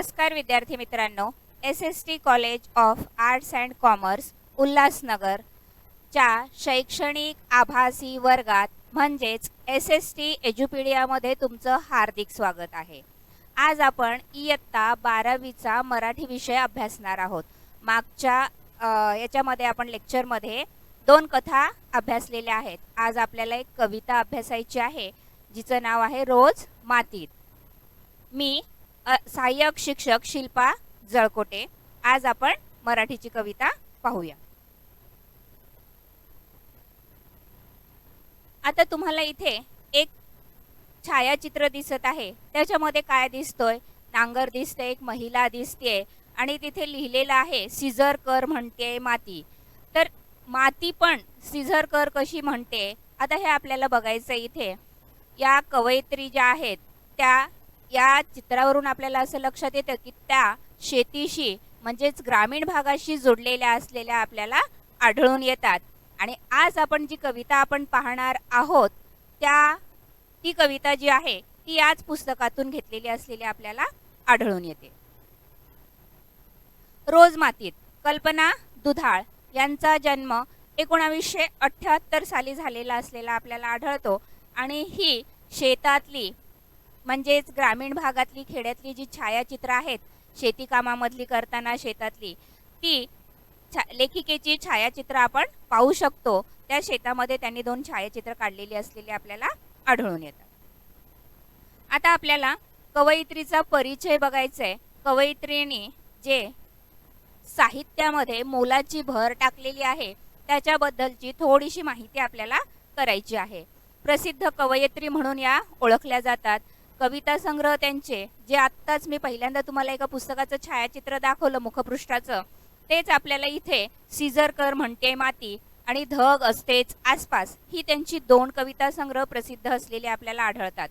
नमस्कार विद्यार्थी मित्रांनो, SST college of arts and commerce Ulhasnagar च्या शैक्षणिक आभासी वर्गात म्हणजेच SST एज्युपीडियामध्ये तुमचं हार्दिक स्वागत आहे। आज आपण इयत्ता 12वीचा मराठी विषय अभ्यासणार आहोत। मागच्या याच्यामध्ये आपण लेक्चरमध्ये 2 कथा अभ्यासलेल्या आहेत। आज आपल्याला एक कविता अभ्यासायची आहे जिचं नाव आहे रोज मातीत। मी सहाय्यक शिक्षक शिल्पा जळकोटे। आज आपण मराठीची कविता पाहूया। आता तुम्हाला इथे एक छायाचित्र दिसत आहे। त्याच्यामध्ये काय दिसतोय? नांगर दिसते, एक महिला दिसते आणि तिथे लिहिलेलं आहे सीझर कर म्हणते माती। तर माती पण सीझर कर कशी म्हणते आता हे आपल्याला बघायचं इथे। या कवयित्री ज्या आहेत त्या या चित्रावरून आपल्याला असं लक्षात येतं की त्या शेतीशी म्हणजेच ग्रामीण भागाशी जोडलेल्या असलेल्या आपल्याला आढळून येतात। आणि आज आपण जी कविता आपण पाहणार आहोत ती कविता जी आहे ती याच पुस्तकातून घेतलेली असलेली आपल्याला आढळून येते। रोज मातीत कल्पना दुधाळ यांचा जन्म 1978 साली झालेला असलेला आपल्याला आढळतो। आणि ही शेतातली म्हणजेच ग्रामीण भागातली खेड्यातली जी छायाचित्र आहेत शेती कामामधली करताना शेतातली ती लेखिकेची छायाचित्र आपण पाहू शकतो। त्या शेतामध्ये त्यांनी 2 छायाचित्र काढलेली असलेली आपल्याला आढळून येतात। आता आपल्याला कवयित्रीचा परिचय बघायचा आहे। कवयित्रीने जे साहित्यामध्ये मोलाची भर टाकलेली आहे त्याच्याबद्दलची थोडीशी माहिती आपल्याला करायची आहे। प्रसिद्ध कवयित्री म्हणून या ओळखल्या जातात। कविता संग्रह त्यांचे जे आत्ताच मी पहिल्यांदा तुम्हाला एका पुस्तकाचं छायाचित्र दाखवलं मुखपृष्ठाचं तेच आपल्याला इथे सीझर कर म्हणते माती आणि धग असतेच आसपास ही त्यांची 2 कविता संग्रह प्रसिद्ध असलेले आपल्याला आढळतात।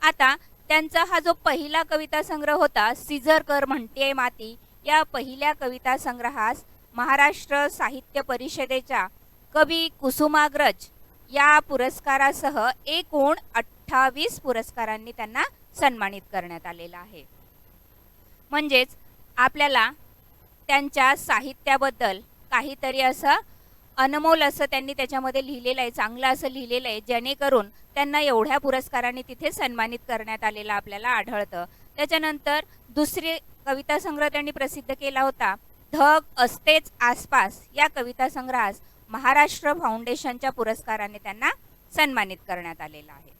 आता त्यांचा हा जो पहिला कविता संग्रह होता सीझर कर म्हणते माती, या पहिल्या कविता संग्रहास महाराष्ट्र साहित्य परिषदेच्या कवी कुसुमाग्रज या पुरस्कारासह एकूण 28 पुरस्कारांनी त्यांना सन्मानित करण्यात आलेला आहे। म्हणजेच आपल्याला त्यांच्या साहित्याबद्दल काहीतरी असं अनमोल असं त्यांनी त्याच्यामध्ये लिहिलेलं आहे, चांगलं असं लिहिलेलं आहे जेणेकरून त्यांना एवढ्या पुरस्कारांनी तिथे सन्मानित करण्यात आलेलं आपल्याला आढळतं। त्याच्यानंतर दुसरी कविता संग्रह त्यांनी प्रसिद्ध केला होता धग असतेच आसपास, या कविता संग्रहास महाराष्ट्र फाउंडेशनच्या पुरस्काराने त्यांना सन्मानित करण्यात आलेलं आहे।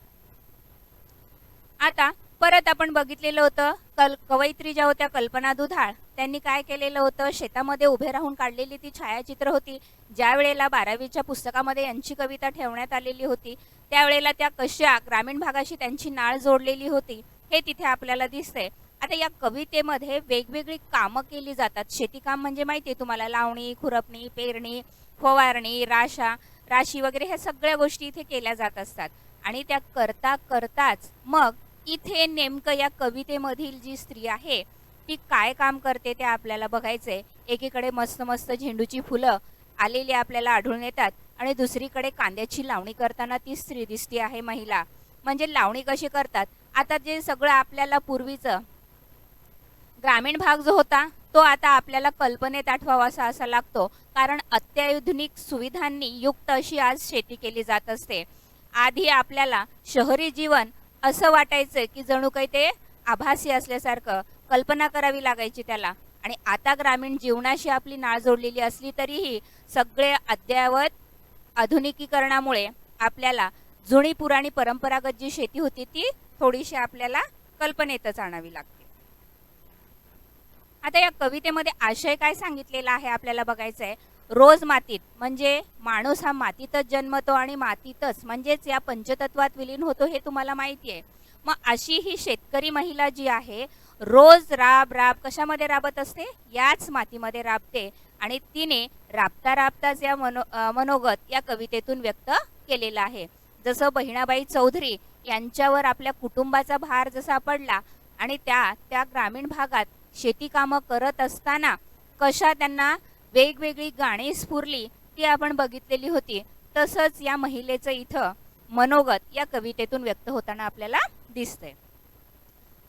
आता परत आपण बघितलेलं होतं कवयित्री ज्या होत्या कल्पना दुधाळ त्यांनी काय केलेलं होतं, शेतामध्ये उभे राहून काढलेली ती छायाचित्र होती। ज्या वेळेला 12वीच्या पुस्तकामध्ये यांची कविता ठेवण्यात आलेली होती त्यावेळेला त्या कशा ग्रामीण भागाशी त्यांची नाळ जोडलेली होती हे तिथे आपल्याला दिसते। आता या कवितेमध्ये वेगवेगळी कामं केली जातात। शेती काम म्हणजे माहिती आहे तुम्हाला, लावणी, खुरपणी, पेरणी, फवारणी, राशी वगैरे ह्या सगळ्या गोष्टी इथे केल्या जात असतात। आणि त्या करताच मग इथे नेमकं या कवितेमधील जी स्त्री आहे ती काय काम करते ते आपल्याला बघायचंय। एकीकडे मस्त मस्त झेंडूची फुलं आलेली आपल्याला आढळून येतात आणि दुसरीकडे कांद्याची लावणी करताना ती स्त्री दिसते आहे, महिला। म्हणजे लावणी कशी करतात आता जे सगळं आपल्याला पूर्वीचं ग्रामीण भाग जो होता तो आता आपल्याला कल्पनेत आठवावासा असा लागतो, कारण अत्याधुनिक सुविधांनी युक्त अशी आज शेती केली जात असते। आधी आपल्याला शहरी जीवन असं वाटायचं की जणू काही ते आभासी असल्यासारखं कल्पना करावी लागायची त्याला। आणि आता ग्रामीण जीवनाशी आपली नाळ जोडलेली असली तरीही सगळे अद्ययावत आधुनिकीकरणामुळे आपल्याला जुनी पुराणी परंपरागत जी शेती होती ती थोडीशी आपल्याला कल्पनेतच आणावी लागते। आता या कवितेमध्ये आशय काय सांगितलेला आहे आपल्याला बघायचं आहे। रोज मातीत म्हणजे माणूस हा मातीतच जन्मतो आणि मातीतच म्हणजेच या पंचतत्वात विलीन होतो हे तुम्हाला माहिती आहे। मग अशी ही शेतकरी महिला जी आहे रोज राब कशामध्ये राबत असते, याच मातीमध्ये राबते। आणि तिने राबताच या मनोगत या कवितेतून व्यक्त केलेला आहे। जसं बहिणाबाई चौधरी यांच्यावर आपल्या कुटुंबाचा भार जसा पडला आणि त्या ग्रामीण भागात शेती कामं करत असताना कशा त्यांना वेगवेगळी गाणी स्फुरली ती आपण बघितलेली होती, तसंच या महिलेचं इथं मनोगत या कवितेतून व्यक्त होताना आपल्याला दिसते।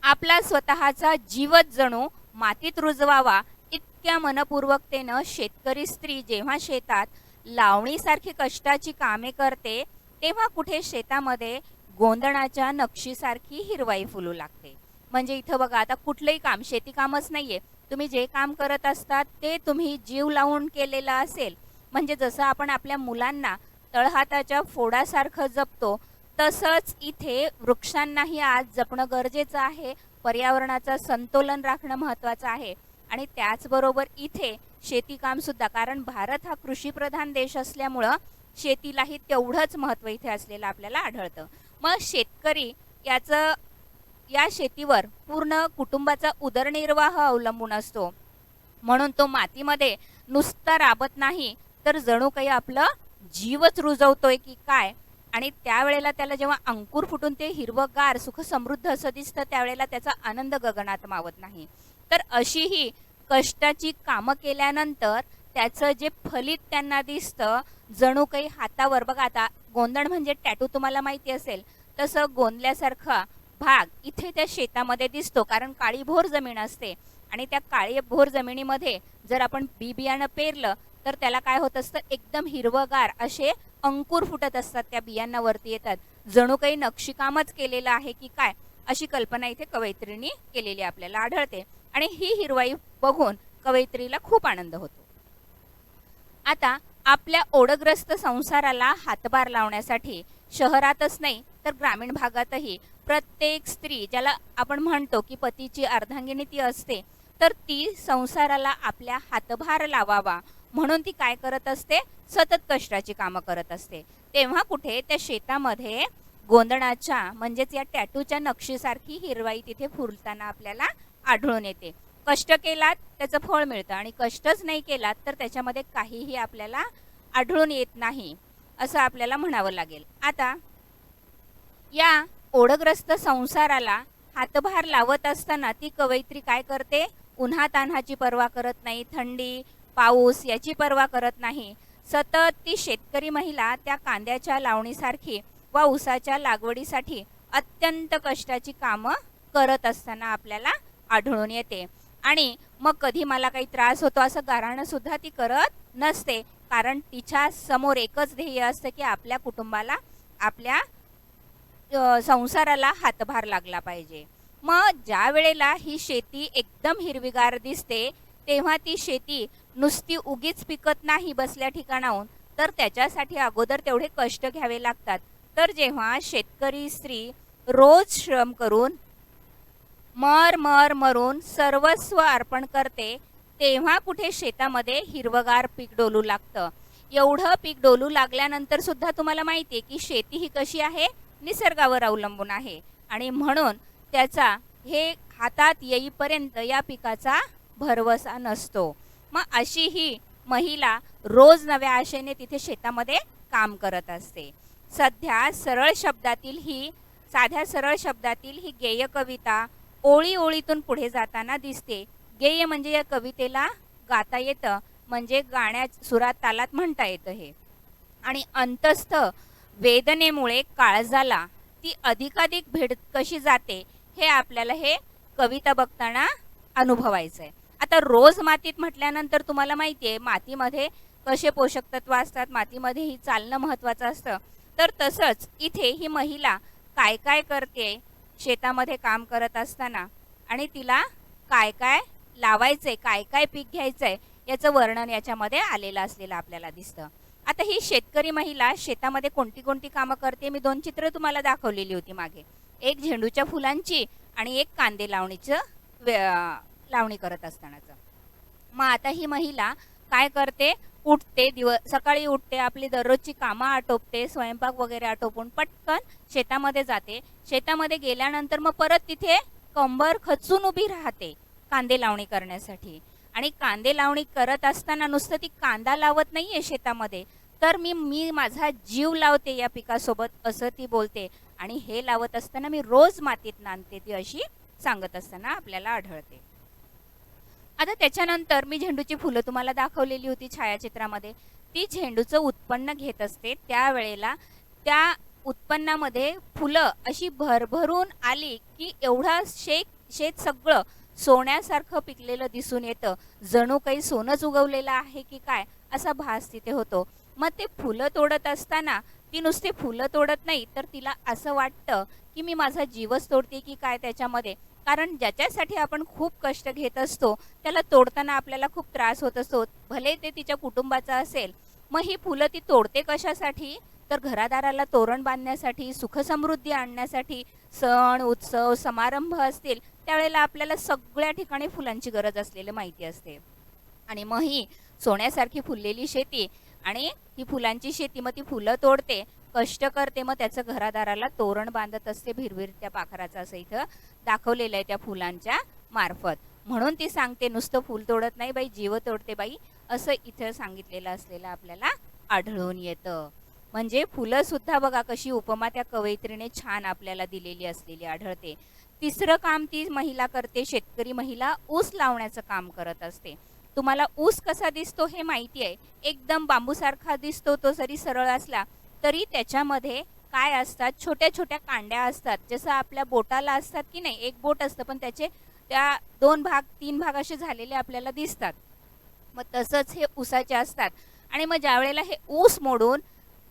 आपला स्वतःचा जीवच जणू मातीत रुजवावा इतक्या मनपूर्वकतेनं शेतकरी स्त्री जेव्हा शेतात लावणीसारखी कष्टाची कामे करते तेव्हा कुठे शेतामध्ये गोंधणाच्या नक्षीसारखी हिरवाई फुलू लागते. म्हणजे इथं बघा, आता कुठलंही काम, शेती कामच नाहीये, तुम्ही जे काम करत असतात ते तुम्ही जीव लावून केलेलं असेल. म्हणजे जसं आपण आपल्या मुलांना तळहाताच्या फोडासारखं जपतो, तसंच इथे वृक्षांनाही आज जपणं गरजेचं आहे. पर्यावरणाचं संतुलन राखणं महत्त्वाचं आहे. आणि त्याचबरोबर इथे शेतीकाम सुद्धा, कारण भारत हा कृषीप्रधान देश असल्यामुळं शेतीलाही तेवढंच महत्त्व इथे असलेलं आपल्याला आढळतं. मग शेतकरी या शेतीवर पूर्ण कुटुंबाचा उदरनिर्वाह अवलंबून असतो. म्हणून तो मातीमध्ये नुसता राबत नाही, तर जणू काही आपलं जीवच रुजवतोय की काय. आणि त्यावेळेला त्याला जेव्हा अंकुर फुटून ते हिरवंगार सुखसमृद्ध असं दिसतं, त्यावेळेला त्याचा आनंद गगनात मावत नाही. तर अशी ही कष्टाची कामं केल्यानंतर त्याचं जे फलित त्यांना दिसतं, जणू काही हातावर बघा, आता गोंधण म्हणजे टॅटू तुम्हाला माहिती असेल, तसं गोंदल्यासारखा भाग इथे त्या शेतामध्ये दिसतो. कारण काळीभोर जमीन असते आणि त्या काळीभोर जमिनीमध्ये जर आपण बियाणं पेरलं तर त्याला काय होत असतं, एकदम हिरवगार असे अंकुर फुटत असतात, त्या बियांना वरती येतात. जणू काही नक्षीकामच केलेलं आहे की काय, अशी कल्पना इथे कवयित्रींनी केलेली आपल्याला आढळते. आणि ही हिरवाई बघून कवयित्रीला खूप आनंद होतो. आता आपल्या ओढग्रस्त संसाराला हातभार लावण्यासाठी शहरातच नाही तर ग्रामीण भागातही प्रत्येक स्त्री, ज्याला आपण म्हणतो की पतीची अर्धांगिनी ती असते, तर ती संसाराला आपल्या हातभार लावावा म्हणून ती काय करत असते, सतत कष्टाची कामं करत असते. तेव्हा कुठे त्या शेतामध्ये गोंधणाच्या म्हणजेच या टॅटूच्या नक्षीसारखी हिरवाई तिथे फुलताना आपल्याला आढळून येते. कष्ट केलात त्याचं फळ मिळतं आणि कष्टच नाही केलात तर त्याच्यामध्ये काहीही आपल्याला आढळून येत नाही, असं आपल्याला म्हणावं लागेल. आता या ओढग्रस्त संसाराला हातभार लावत असताना ती कवयित्री काय करते, उन्हातान्हाची पर्वा करत नाही, थंडी पाऊस याची पर्वा करत नाही. सतत ती शेतकरी महिला त्या कांद्याच्या लावणीसारखी वा ऊसाच्या लागवडीसाठी अत्यंत कष्टाची कामं करत असताना आपल्याला आढळून येते. आणि मग कधी मला काही त्रास होतो असं गाऱ्हाणं सुद्धा ती करत नसते, कारण तिच्या समोर एकच ध्येय असतं की आपल्या कुटुंबाला, आपल्या संसाराला हातभार लागला पाहिजे. मग ज्या वेळेला ही शेती एकदम हिरवीगार दिसते तेव्हा ती शेती नुसती उगीच पिकत नाही बसल्या ठिकाणाहून, तर त्याच्यासाठी अगोदर तेवढे कष्ट घ्यावे लागतात. तर जेव्हा शेतकरी स्त्री रोज श्रम करून मरून सर्वस्व अर्पण करते तेव्हा कुठे शेतामध्ये हिरवगार पीक डोलू लागतं. एवढं पीक डोलू लागल्यानंतर सुद्धा तुम्हाला माहिती आहे की शेती ही कशी आहे, निसर्गावर अवलंबून आहे. आणि म्हणून त्याचा हे हातात येईपर्यंत या पिकाचा भरवसा नसतो. मग अशी ही महिला रोज नव्या आशेने तिथे शेतामध्ये काम करत असते. साध्या सरळ शब्दातील ही गेय कविता ओळी ओळीतून पुढे जाताना दिसते. गेय म्हणजे या कवितेला गाता येतं, म्हणजे गाण्या सुरात तालात म्हणता येतं हे. आणि अंतस्थ वेदनेमुळे काळजाला ती अधिकाधिक भेट कशी जाते हे आपल्याला हे कविता बघताना अनुभवायचं आहे. आता रोज मातीत म्हटल्यानंतर तुम्हाला माहिती आहे मातीमध्ये कसे पोषक तत्व असतात, मातीमध्येही चालणं महत्त्वाचं असतं. तर तसंच इथे ही महिला काय काय करते शेतामध्ये काम करत असताना, आणि तिला काय काय लावायचंय, काय काय पीक घ्यायचंय याचं वर्णन याच्यामध्ये आलेलं असलेलं आपल्याला दिसतं. आता ही शेतकरी महिला शेतामध्ये कोणती कोणती कामं करते, मी 2 चित्र तुम्हाला दाखवलेली होती मागे, एक झेंडूच्या फुलांची आणि एक कांदे लावणी करत असतानाचं. मग आता ही महिला काय करते, उठते, सकाळी उठते, आपली दररोजची कामं आटोपते, स्वयंपाक वगैरे आटोपून पटकन शेतामध्ये जाते. शेतामध्ये गेल्यानंतर मग परत तिथे कंबर खचून उभी राहते कांदे लावणी करण्यासाठी. आणि कांदे लावणी करत असताना नुसतं ती कांदा लावत नाहीये शेतामध्ये, तर मी माझा जीव लावते या पिकासोबत असं ती बोलते. आणि हे लावत असताना मी रोज मातीत नांदते, ती अशी सांगत असताना आपल्याला आढळते. आता त्याच्यानंतर मी झेंडूची फुलं तुम्हाला दाखवलेली होती छायाचित्रामध्ये. ती झेंडूचं उत्पन्न घेत असते, त्यावेळेला त्या उत्पन्नामध्ये फुलं अशी भरभरून आली की एवढा शेत सगळं सोन्यासारखं पिकलेलं दिसून येतं, जणू काही सोनंच उगवलेलं आहे की काय असा भास तिथे होतो. मग ते फुलं तोडत असताना ती नुसती फुलं तोडत नाही, तर तिला असं वाटतं की मी माझा जीवच तोडते की काय त्याच्यामध्ये. कारण ज्याच्यासाठी आपण खूप कष्ट घेत असतो त्याला तोडताना आपल्याला खूप त्रास होत असतो, भले ते तिच्या कुटुंबाचं असेल. मग ही फुलं ती तोडते कशासाठी, तर घरादाराला तोरण बांधण्यासाठी, सुखसमृद्धी आणण्यासाठी. सण उत्सव समारंभ असतील त्यावेळेला आपल्याला सगळ्या ठिकाणी फुलांची गरज असलेली माहिती असते. आणि मग ही सोन्यासारखी फुललेली शेती आणि ही फुलांची शेती, मग ती फुलं तोडते, कष्ट करते, मग त्याचं घरादाराला तोरण बांधत असते भिरभिरत्या पाखराचं, असं इथं दाखवलेलं आहे त्या फुलांच्या मार्फत. म्हणून ती सांगते नुसतं फुल तोडत नाही बाई, जीव तोडते बाई, असं इथं सांगितलेलं असलेलं आपल्याला आढळून येतं. म्हणजे फुलं सुद्धा बघा कशी उपमा त्या कवयित्रीने छान आपल्याला दिलेली असलेली आढळते. तिसरं काम ती महिला करते, शेतकरी महिला ऊस लावण्याचं काम करत असते. तुम्हाला ऊस कसा दिसतो हे माहिती आहे, एकदम बांबूसारखा दिसतो. तो जरी सरळ असला तरी त्याच्यामध्ये काय असतात, छोट्या छोट्या कांड्या असतात, जसं आपल्या बोटाला असतात की नाही, एक बोट असतं पण त्याचे त्या 2 भाग 3 भाग असे झालेले आपल्याला दिसतात. मग तसंच हे ऊसाचे असतात. आणि मग ज्यावेळेला हे ऊस मोडून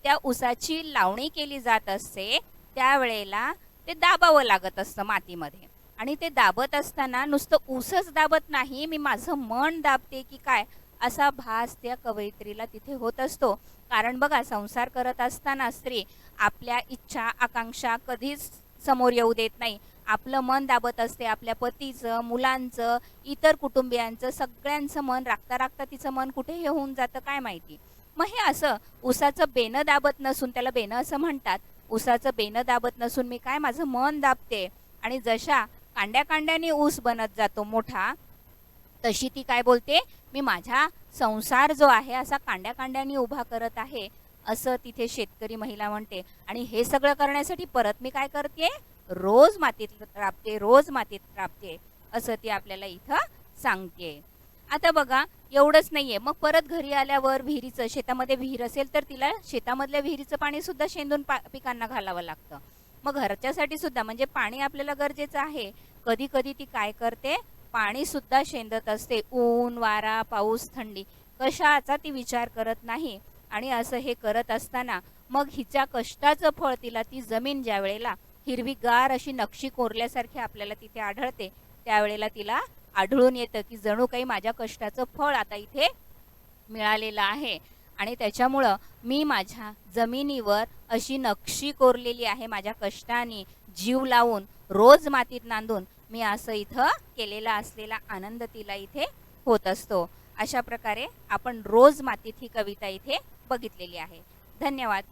त्या ऊसाची लावणी केली जात असते त्यावेळेला ते दाबावं लागत असतं मातीमध्ये. आणि ते दाबत असताना नुसतं ऊसच दाबत नाही, मी माझं मन दाबते की काय असा भास त्या कवयित्रीला तिथे होत असतो. कारण बघा, संसार करत असताना स्त्री आपल्या इच्छा आकांक्षा कधीच समोर येऊ देत नाही. आपलं मन दाबत असते, आपल्या पतीचं, मुलांचं, इतर कुटुंबियांचं, सगळ्यांचं मन राखता राखता तिचं मन कुठे हे होऊन जातं काय माहिती. मग हे असं ऊसाचं बेणं दाबत नसून, त्याला बेणं असं म्हणतात, ऊसाचं बेणं दाबत नसून मी काय माझं मन दाबते. आणि जशा कांड्या कांड्याने ऊस बनत जातो मोठा, तशी ती काय बोलते, मी माझा संसार जो आहे असा कांड्या कांड्याने उभा करत आहे, असं तिथे शेतकरी महिला म्हणते. आणि हे सगळं करण्यासाठी परत मी काय करते, रोज मातीत राबते, रोज मातीत राबते, असं ती आपल्याला इथं सांगते. आता बघा, एवढंच नाहीये, मग परत घरी आल्यावर विहिरीचं, शेतामध्ये विहीर असेल तर तिला शेतामधल्या विहिरीचं पाणी सुद्धा शेंदून पिकांना घालावं लागतं. मग घरच्यासाठी सुद्धा म्हणजे पाणी आपल्याला गरजेचं आहे. कधी कधी ती काय करते, पाणी सुद्धा शेंदत असते. ऊन वारा पाऊस थंडी कशाचा ती विचार करत नाही. आणि असं हे करत असताना मग हिच्या कष्टाचं फळ तिला ती जमीन ज्या वेळेला हिरवीगार अशी नक्षी कोरल्यासारखी आपल्याला तिथे आढळते, त्यावेळेला तिला आढळून येतं की जणू काही माझ्या कष्टाचं फळ आता इथे मिळालेलं आहे. आणि त्याच्यामुळं मी माझ्या जमिनीवर अशी नक्षी कोरलेली आहे, माझ्या कष्टाने जीव लावून रोज मातीत नांदून मी असं इथं केलेला असलेला आनंद तिला इथे होत असतो. अशा प्रकारे आपण रोज मातीत ही कविता इथे बघितलेली आहे. धन्यवाद.